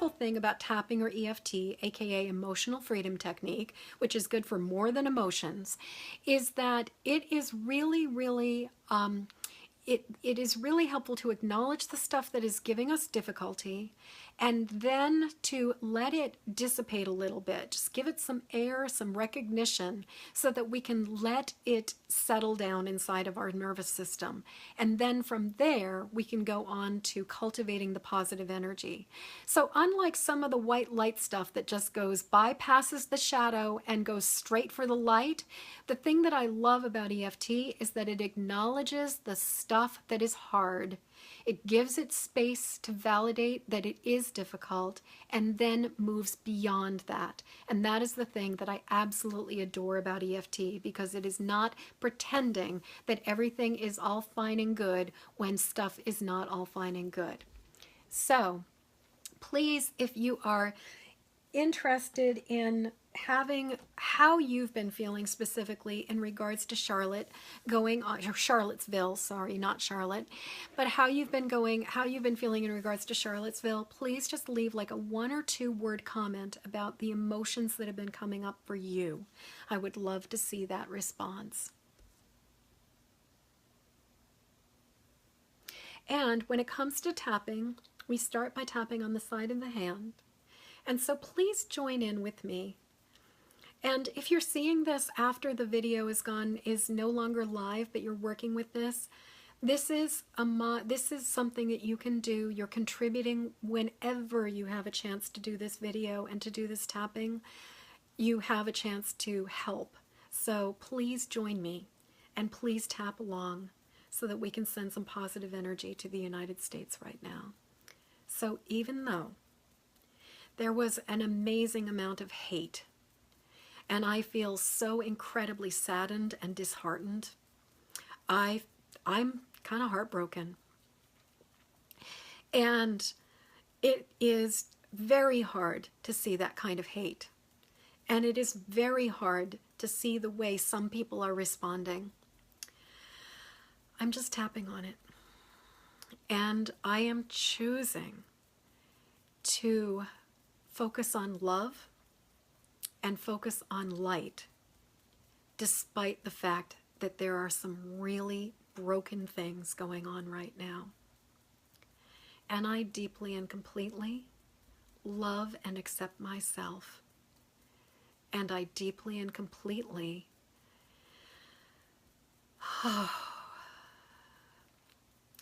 wonderful thing about tapping or EFT, aka emotional freedom technique, which is good for more than emotions, is that it is really it is really helpful to acknowledge the stuff that is giving us difficulty and then to let it dissipate a little bit. Just give it some air, some recognition, so that we can let it settle down inside of our nervous system. And then from there, we can go on to cultivating the positive energy. So unlike some of the white light stuff that just bypasses the shadow and goes straight for the light, the thing that I love about EFT is that it acknowledges the stuff that is hard. It gives it space to validate that it is difficult and then moves beyond that. And that is the thing that I absolutely adore about EFT, because it is not pretending that everything is all fine and good when stuff is not all fine and good. So please, if you are interested in having how you've been feeling specifically in regards to Charlottesville, sorry, not Charlotte, but how you've been feeling in regards to Charlottesville, please just leave like a 1 or 2 word comment about the emotions that have been coming up for you. I would love to see that response. And when it comes to tapping, we start by tapping on the side of the hand. And so please join in with me. And if you're seeing this after the video is no longer live, but you're working with this, this is something that you can do. You're contributing whenever you have a chance to do this video and to do this tapping. You have a chance to help. So please join me and please tap along so that we can send some positive energy to the United States right now. So even though there was an amazing amount of hate, and I feel so incredibly saddened and disheartened, I'm kind of heartbroken. And it is very hard to see that kind of hate. And it is very hard to see the way some people are responding. I'm just tapping on it. And I am choosing to focus on love and focus on light, despite the fact that there are some really broken things going on right now. And I deeply and completely love and accept myself. And I deeply and completely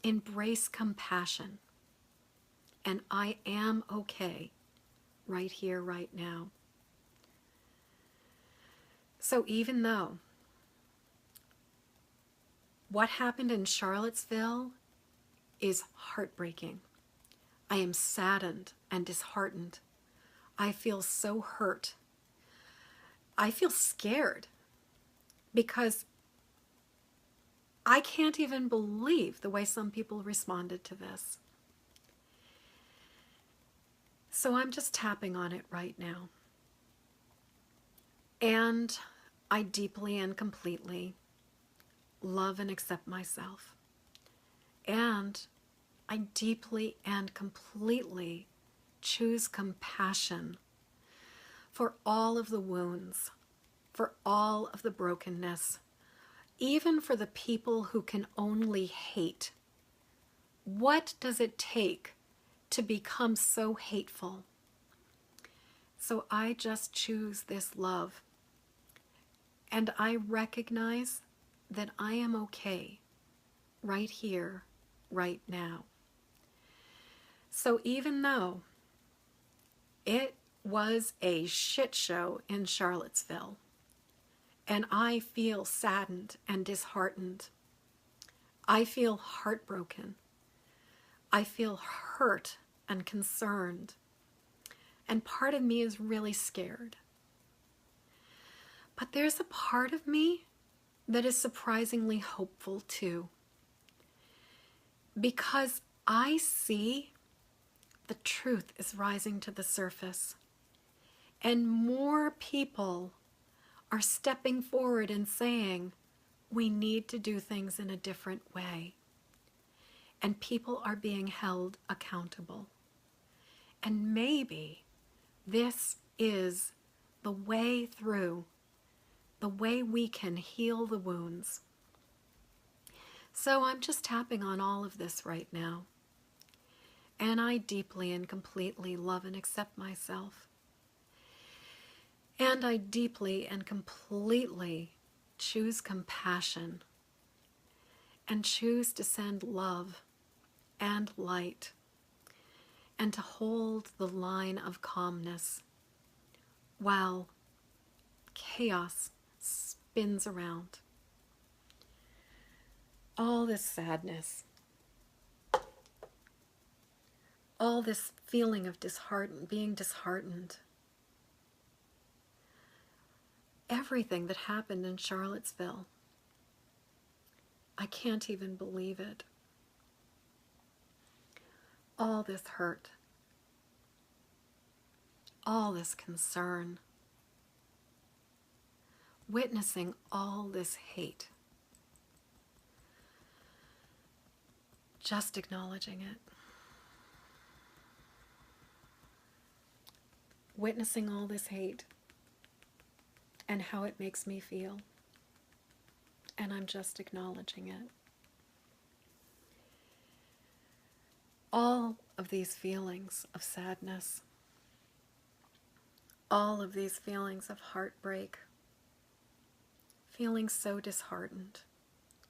embrace compassion. And I am okay right here, right now. So even though what happened in Charlottesville is heartbreaking, I am saddened and disheartened. I feel so hurt. I feel scared because I can't even believe the way some people responded to this. So I'm just tapping on it right now. And I deeply and completely love and accept myself. And I deeply and completely choose compassion for all of the wounds, for all of the brokenness, even for the people who can only hate. What does it take to become so hateful? So I just choose this love. And I recognize that I am okay right here, right now. So even though it was a shit show in Charlottesville, and I feel saddened and disheartened, I feel heartbroken, I feel hurt and concerned, and part of me is really scared. But there's a part of me that is surprisingly hopeful too, because I see the truth is rising to the surface, and more people are stepping forward and saying, we need to do things in a different way. And people are being held accountable. And maybe this is the way through, the way we can heal the wounds. So I'm just tapping on all of this right now. And I deeply and completely love and accept myself. And I deeply and completely choose compassion and choose to send love and light and to hold the line of calmness while chaos spins around. All this sadness, all this feeling of being disheartened, everything that happened in Charlottesville, I can't even believe it. All this hurt, all this concern, witnessing all this hate, just acknowledging it. Witnessing all this hate and how it makes me feel. And I'm just acknowledging it. All of these feelings of sadness, all of these feelings of heartbreak, feeling so disheartened,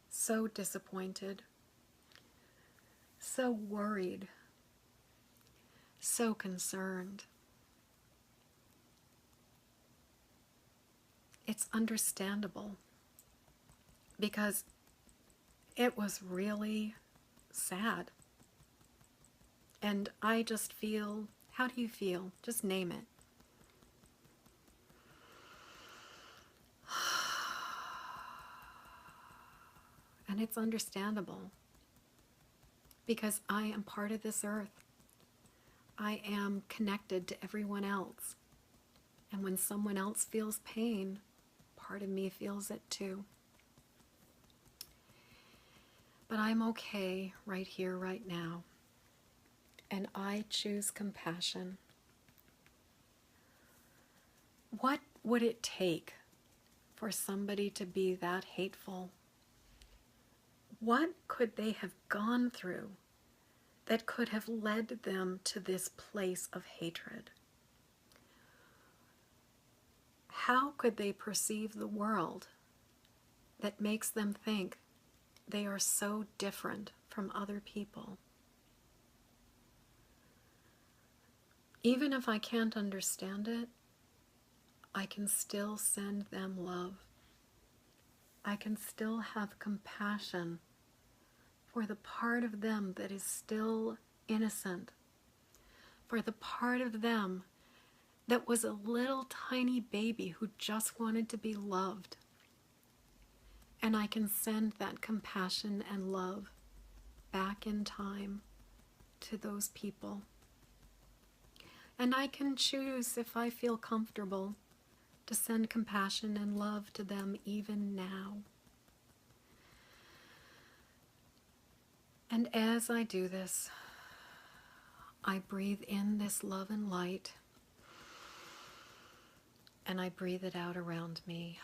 so disappointed, so worried, so concerned. It's understandable because it was really sad. And I just feel, how do you feel? Just name it. And it's understandable because I am part of this earth. I am connected to everyone else. And when someone else feels pain, part of me feels it too. But I'm okay right here, right now. And I choose compassion. What would it take for somebody to be that hateful? What could they have gone through that could have led them to this place of hatred? How could they perceive the world that makes them think they are so different from other people? Even if I can't understand it, I can still send them love. I can still have compassion for the part of them that is still innocent, for the part of them that was a little tiny baby who just wanted to be loved. And I can send that compassion and love back in time to those people. And I can choose, if I feel comfortable, to send compassion and love to them even now. And as I do this, I breathe in this love and light, and I breathe it out around me.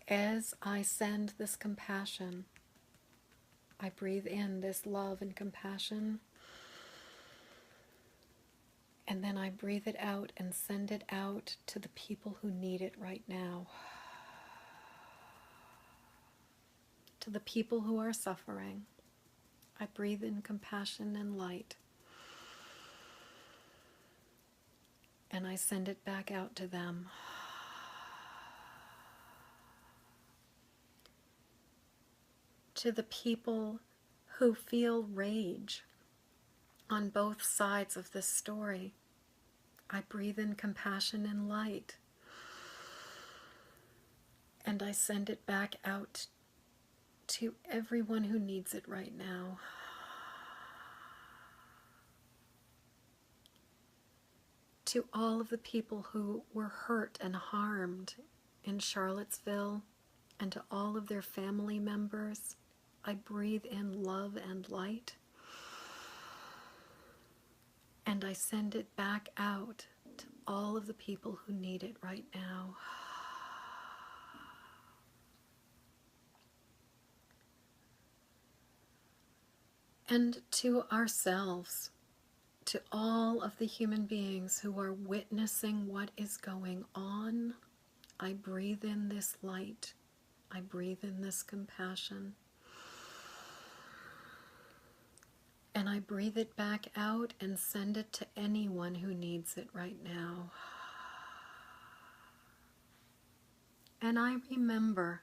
As I send this compassion, I breathe in this love and compassion, and then I breathe it out and send it out to the people who need it right now. To the people who are suffering, I breathe in compassion and light, and I send it back out to them. To the people who feel rage on both sides of this story, I breathe in compassion and light, and I send it back out to everyone who needs it right now. To all of the people who were hurt and harmed in Charlottesville, and to all of their family members, I breathe in love and light, and I send it back out to all of the people who need it right now. And to ourselves, to all of the human beings who are witnessing what is going on, I breathe in this light. I breathe in this compassion. And I breathe it back out and send it to anyone who needs it right now. And I remember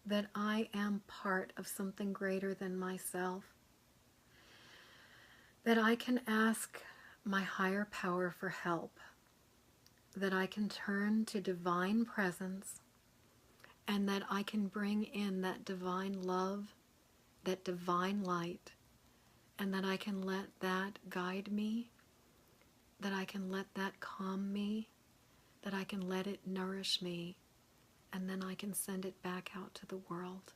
that I am part of something greater than myself. That I can ask my higher power for help. That I can turn to divine presence, and that I can bring in that divine love, that divine light, and that I can let that guide me, that I can let that calm me, that I can let it nourish me, and then I can send it back out to the world.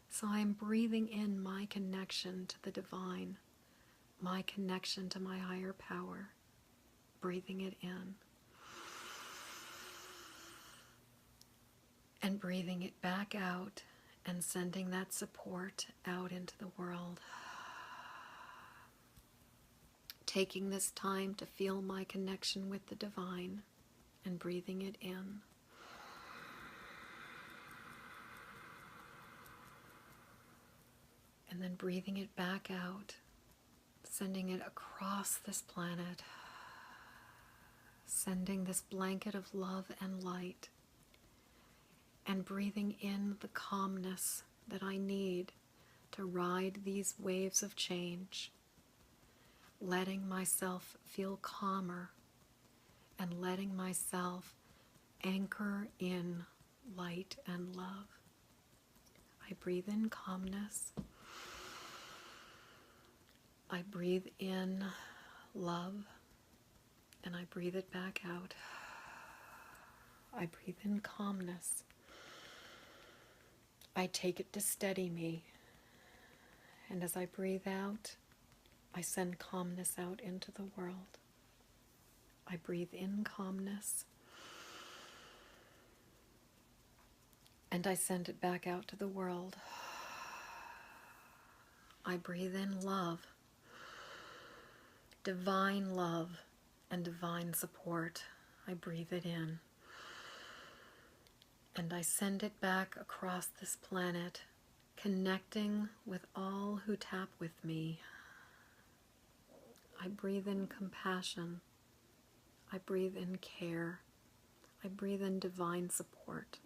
So I'm breathing in my connection to the divine, my connection to my higher power, breathing it in. And breathing it back out and sending that support out into the world. Taking this time to feel my connection with the divine and breathing it in. And then breathing it back out, sending it across this planet, sending this blanket of love and light, and breathing in the calmness that I need to ride these waves of change, letting myself feel calmer and letting myself anchor in light and love. I breathe in calmness. I breathe in love, and I breathe it back out. I breathe in calmness. I take it to steady me. And as I breathe out, I send calmness out into the world. I breathe in calmness. And I send it back out to the world. I breathe in love, divine love and divine support. I breathe it in. And I send it back across this planet, connecting with all who tap with me. I breathe in compassion. I breathe in care. I breathe in divine support.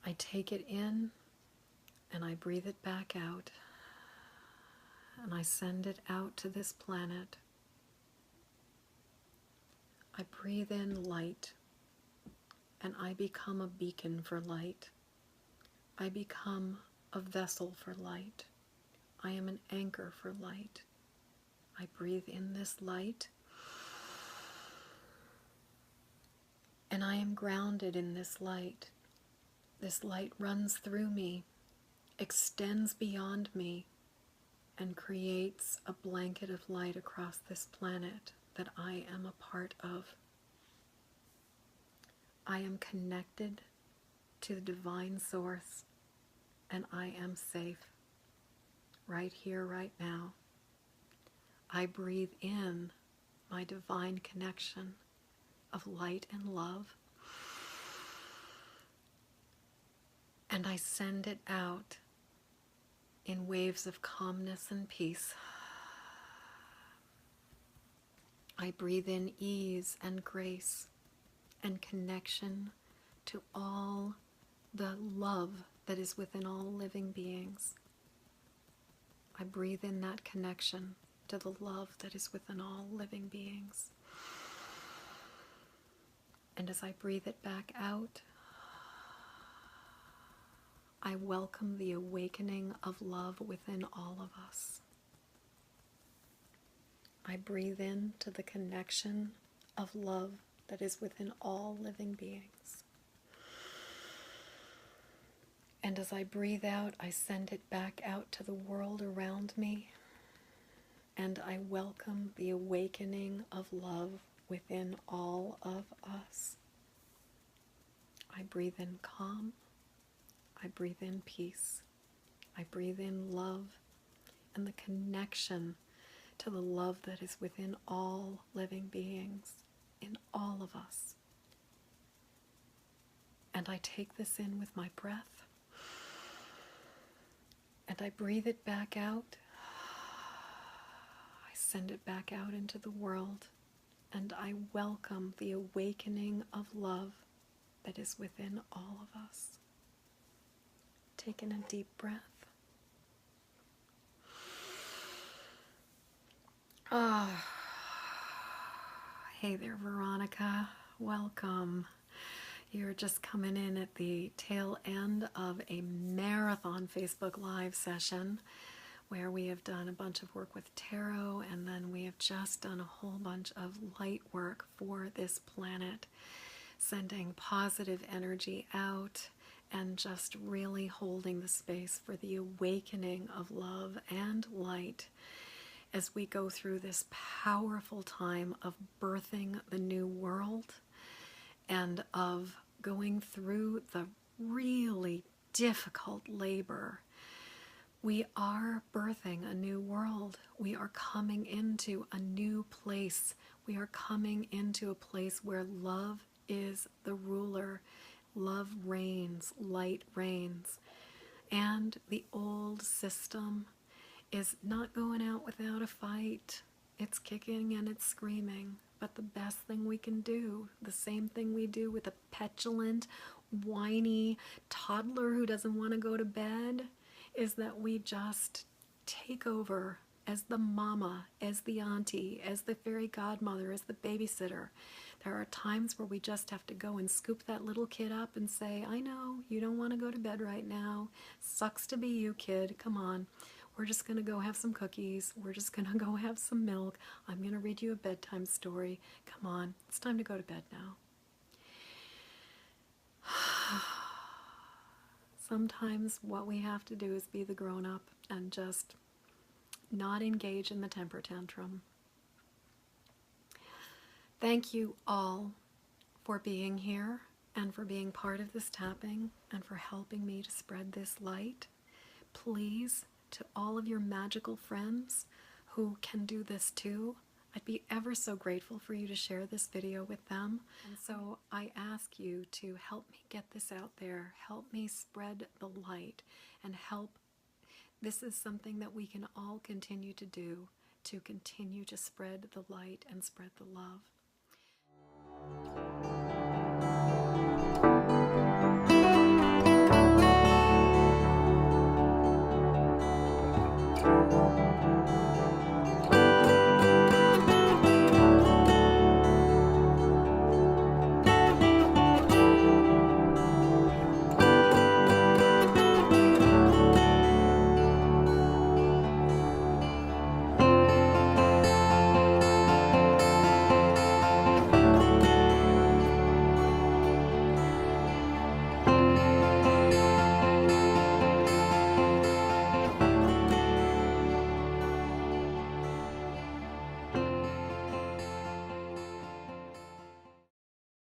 I take it in and I breathe it back out. And I send it out to this planet. I breathe in light, and I become a beacon for light. I become a vessel for light. I am an anchor for light. I breathe in this light, and I am grounded in this light. This light runs through me, extends beyond me, and creates a blanket of light across this planet that I am a part of. I am connected to the divine source, and I am safe right here, right now. I breathe in my divine connection of light and love, and I send it out in waves of calmness and peace. I breathe in ease and grace and connection to all the love that is within all living beings. I breathe in that connection to the love that is within all living beings. And as I breathe it back out, I welcome the awakening of love within all of us. I breathe into the connection of love that is within all living beings. And as I breathe out, I send it back out to the world around me. And I welcome the awakening of love within all of us. I breathe in calm. I breathe in peace. I breathe in love and the connection to the love that is within all living beings, in all of us. And I take this in with my breath. And I breathe it back out. I send it back out into the world. And I welcome the awakening of love that is within all of us. Take in a deep breath. Ah, hey there, Veronica. Welcome. You're just coming in at the tail end of a marathon Facebook Live session where we have done a bunch of work with tarot, and then we have just done a whole bunch of light work for this planet, sending positive energy out and just really holding the space for the awakening of love and light as we go through this powerful time of birthing the new world and of going through the really difficult labor. We are birthing a new world. We are coming into a new place. We are coming into a place where love is the ruler. Love reigns, light reigns. And the old system is not going out without a fight. It's kicking and it's screaming. But the best thing we can do, the same thing we do with a petulant, whiny toddler who doesn't want to go to bed, is that we just take over as the mama, as the auntie, as the fairy godmother, as the babysitter. There are times where we just have to go and scoop that little kid up and say, I know, you don't want to go to bed right now. Sucks to be you, kid. Come on. We're just going to go have some cookies. We're just going to go have some milk. I'm going to read you a bedtime story. Come on. It's time to go to bed now. Sometimes what we have to do is be the grown-up and just not engage in the temper tantrum. Thank you all for being here and for being part of this tapping and for helping me to spread this light. Please, to all of your magical friends who can do this too, I'd be ever so grateful for you to share this video with them. And so I ask you to help me get this out there, help me spread the light, and help. This is something that we can all continue to do, to continue to spread the light and spread the love.